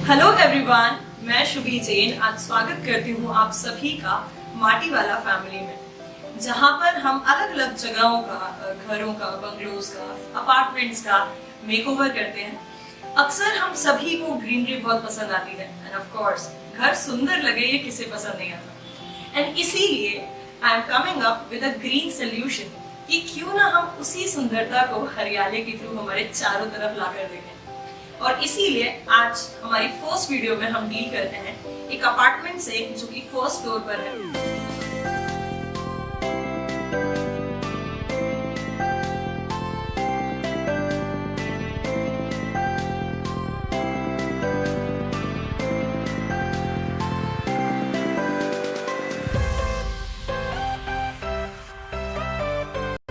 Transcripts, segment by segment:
Hello everyone, मैं शुभी जैन आज स्वागत करती हूँ आप सभी का माटी वाला फैमिली में, जहाँ पर हम अलग अलग जगहों का, घरों का, बंगलोज का, अपार्टमेंट्स का मेकओवर करते हैं। अक्सर हम सभी को ग्रीनरी बहुत पसंद आती है एंड ऑफ कोर्स घर सुंदर लगे ये किसे पसंद नहीं आता। एंड इसीलिए I am coming up with a green solution कि क्यों ना हम उसी सुंदरता को हरियाली के थ्रू हमारे चारों तरफ लाकर देखें। और इसीलिए आज हमारी फर्स्ट वीडियो में हम डील करते हैं एक अपार्टमेंट से जो कि फर्स्ट फ्लोर पर है।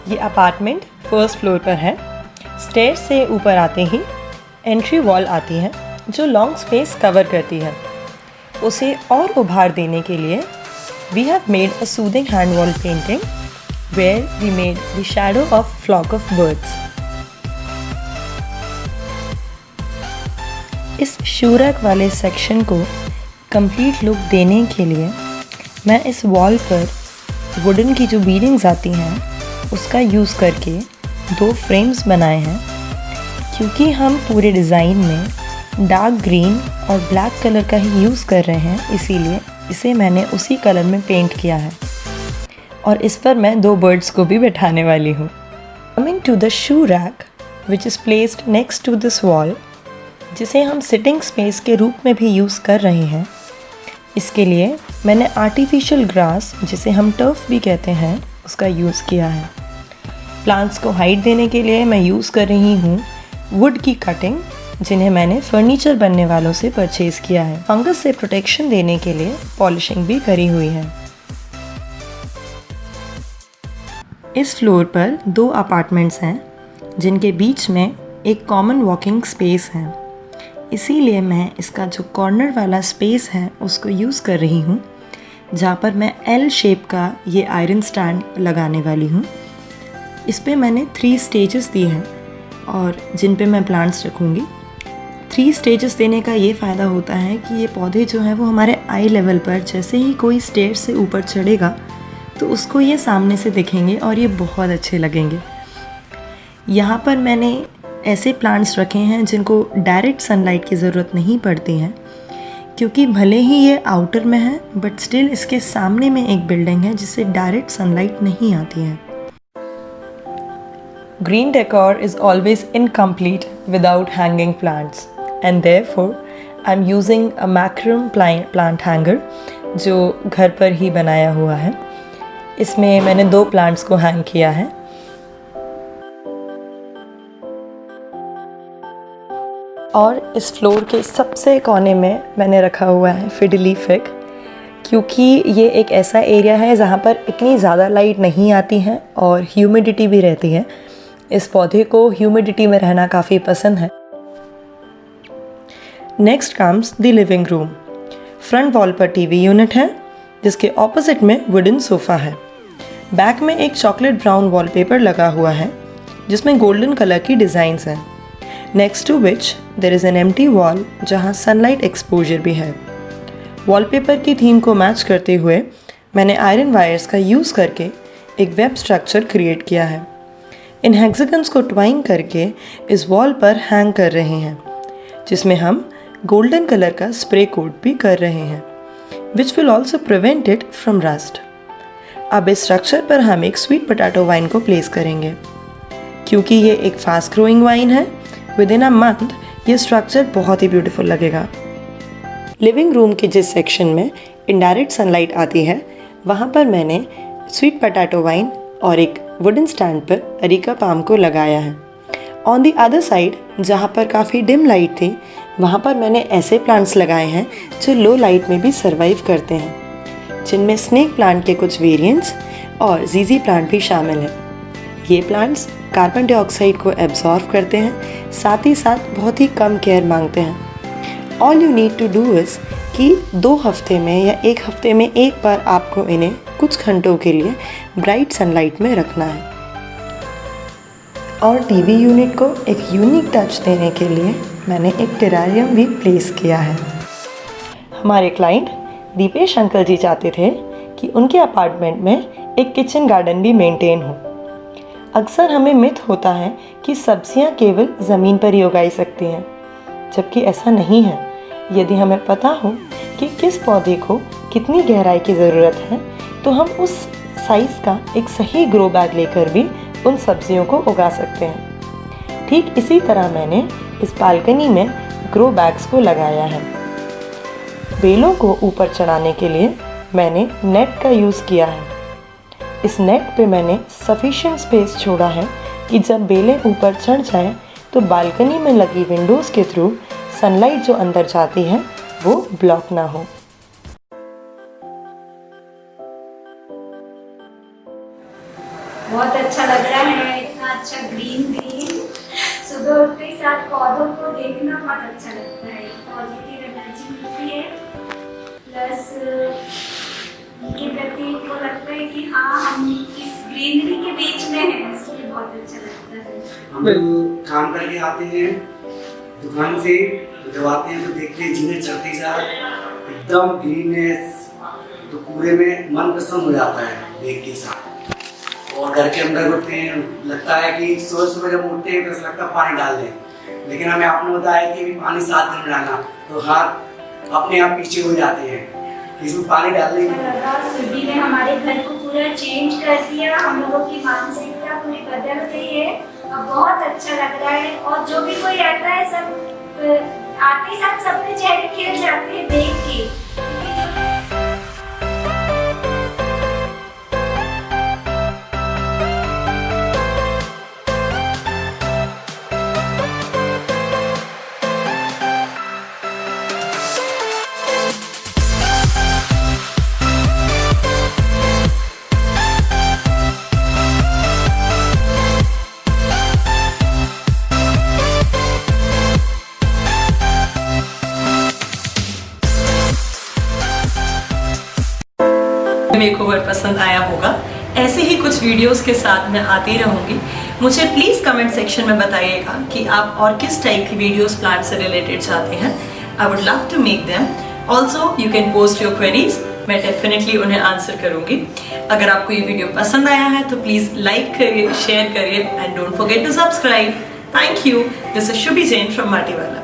ये अपार्टमेंट फर्स्ट फ्लोर पर है। स्टेयर से ऊपर आते ही एंट्री वॉल आती है जो लॉन्ग स्पेस कवर करती है। उसे और उभार देने के लिए we have made a soothing hand wall painting where we made the shadow of flock of birds. इस शूरक वाले सेक्शन को कंप्लीट लुक देने के लिए मैं इस वॉल पर वुडन की जो बीडिंग्स आती हैं उसका यूज़ करके 2 फ्रेम्स बनाए हैं। क्योंकि हम पूरे डिज़ाइन में डार्क ग्रीन और ब्लैक कलर का ही यूज़ कर रहे हैं, इसीलिए इसे मैंने उसी कलर में पेंट किया है और इस पर मैं 2 बर्ड्स को भी बैठाने वाली हूँ। Coming to the shoe rack which is placed next to this wall, जिसे हम सिटिंग स्पेस के रूप में भी यूज़ कर रहे हैं। इसके लिए मैंने आर्टिफिशियल ग्रास, जिसे हम टर्फ भी कहते हैं, उसका यूज़ किया है। प्लांट्स को हाइट देने के लिए मैं यूज़ कर रही हूँ वुड की कटिंग, जिन्हें मैंने फर्नीचर बनने वालों से परचेज़ किया है। फंगस से प्रोटेक्शन देने के लिए पॉलिशिंग भी करी हुई है। इस फ्लोर पर 2 अपार्टमेंट्स हैं जिनके बीच में एक कॉमन वॉकिंग स्पेस है, इसीलिए मैं इसका जो कॉर्नर वाला स्पेस है उसको यूज़ कर रही हूँ, जहाँ पर मैं एल शेप का ये आयरन स्टैंड लगाने वाली हूँ। इस पे मैंने 3 स्टेजेस दिए हैं और जिन पे मैं प्लांट्स रखूँगी। 3 स्टेजेस देने का ये फ़ायदा होता है कि ये पौधे जो हैं वो हमारे आई लेवल पर, जैसे ही कोई स्टेयर से ऊपर चढ़ेगा तो उसको ये सामने से दिखेंगे और ये बहुत अच्छे लगेंगे। यहाँ पर मैंने ऐसे प्लांट्स रखे हैं जिनको डायरेक्ट सनलाइट की ज़रूरत नहीं पड़ती है, क्योंकि भले ही ये आउटर में है बट स्टिल इसके सामने में एक बिल्डिंग है जिससे डायरेक्ट सनलाइट नहीं आती है। Green decor is always incomplete without hanging plants, and therefore I'm using a macrum plant hanger जो घर पर ही बनाया हुआ है। इसमें मैंने 2 प्लांट्स को हैंग किया है। और इस फ्लोर के सबसे कोने में मैंने रखा हुआ है फिडली फिग, क्योंकि ये एक ऐसा एरिया है जहाँ पर इतनी ज़्यादा लाइट नहीं आती है और ह्यूमिडिटी भी रहती है। इस पौधे को ह्यूमिडिटी में रहना काफ़ी पसंद है। Next comes the living room. Front wall पर टीवी यूनिट है जिसके ऑपोजिट में वुडन सोफ़ा है। बैक में एक चॉकलेट ब्राउन वॉलपेपर लगा हुआ है जिसमें गोल्डन कलर की डिज़ाइंस हैं। Next to which there is an empty wall जहां सनलाइट एक्सपोजर भी है। वॉलपेपर की थीम को मैच करते हुए मैंने आयरन वायर्स का यूज़ करके एक वेब स्ट्रक्चर क्रिएट किया है। इन हेक्सागन्स को ट्वाइन करके इस वॉल पर हैंग कर रहे हैं, जिसमें हम गोल्डन कलर का स्प्रे कोट भी कर रहे हैं, which will also prevent it from rust. अब इस स्ट्रक्चर पर हम एक स्वीट पोटैटो वाइन को प्लेस करेंगे। क्योंकि ये एक फास्ट ग्रोइंग वाइन है, विद इन अ मंथ ये स्ट्रक्चर बहुत ही ब्यूटीफुल लगेगा। लिविंग रूम के जिस सेक्शन में इनडायरेक्ट सनलाइट आती है वहाँ पर मैंने स्वीट पोटैटो वाइन और एक वुडन स्टैंड पर अरेका पाम को लगाया है। ऑन द अदर साइड जहाँ पर काफ़ी डिम लाइट थी वहाँ पर मैंने ऐसे प्लांट्स लगाए हैं जो लो लाइट में भी सर्वाइव करते हैं, जिनमें स्नेक प्लांट के कुछ वेरिएंट्स और जीजी प्लांट भी शामिल हैं। ये प्लांट्स कार्बन डाइऑक्साइड को एब्जॉर्व करते हैं, साथ ही साथ बहुत ही कम केयर मांगते हैं। All you need to do is कि 2 हफ्ते में या 1 हफ्ते में एक बार आपको इन्हें कुछ घंटों के लिए ब्राइट सनलाइट में रखना है। और टीवी यूनिट को एक यूनिक टच देने के लिए मैंने एक टेरारियम भी प्लेस किया है। हमारे क्लाइंट दीपेश अंकल जी चाहते थे कि उनके अपार्टमेंट में एक किचन गार्डन भी मेंटेन हो। अक्सर हमें मिथ होता है कि सब्जियां केवल ज़मीन पर ही उगाई सकती हैं, जबकि ऐसा नहीं है। यदि हमें पता हो कि किस पौधे को कितनी गहराई की ज़रूरत है, तो हम उस साइज़ का एक सही ग्रो बैग लेकर भी उन सब्जियों को उगा सकते हैं। ठीक इसी तरह मैंने इस बालकनी में ग्रो बैग्स को लगाया है। बेलों को ऊपर चढ़ाने के लिए मैंने नेट का यूज़ किया है। इस नेट पे मैंने सफिशिएंट स्पेस छोड़ा है कि जब बेलें ऊपर चढ़ जाएं तो बालकनी में लगी विंडोज़ के थ्रू सनलाइट जो अंदर जाती है वो ब्लॉक ना हो। बहुत अच्छा लग रहा है, इतना अच्छा ग्रीन सुबह उठते ही साथ पौधों को देखना बहुत अच्छा लगता है। पॉजिटिव एनर्जी मिलती है, प्लस इनके प्रति को लगता है कि हाँ हम इस ग्रीनरी के बीच में हैं, इसलिए बहुत अच्छा लगता है। हम लोग काम करके आते हैं दुकान से, जब आते हैं तो देखते हैं जीने चढ़ते साथ एकदम ग्रीननेस, तो पूरे में मन प्रसन्न हो जाता है देख के साथ। और घर के अंदर उठते हैं, लगता है कि सुबह सुबह जब उठते हैं तो ऐसा लगता है पानी डाल दें, लेकिन हमें आपने बताया कि पानी 7 दिन में डालना, तो हाथ अपने आप पीछे हो जाते हैं, इसमें पानी डालने की। सुबह ने हमारे घर को पूरा चेंज कर दिया, हम लोगों की मानसिकता पूरी बदल गई है, अब बहुत अच्छा लग रहा है। और जो भी कोई आता है सब आते ही साथ सबके चेहरे खिल जाते हैं देख के। मेकओवर पसंद आया होगा। ऐसे ही कुछ वीडियोस के साथ मैं आती रहूंगी। मुझे प्लीज़ कमेंट सेक्शन में बताइएगा कि आप और किस टाइप की वीडियोस प्लांट से रिलेटेड चाहते हैं। I would love to make them. Also you can post your queries, मैं डेफिनेटली उन्हें आंसर करूंगी। अगर आपको ये वीडियो पसंद आया है तो प्लीज़ लाइक करिए, शेयर करिए and don't forget to subscribe. Thank you. This is Shubhi Jain from माटीवाला।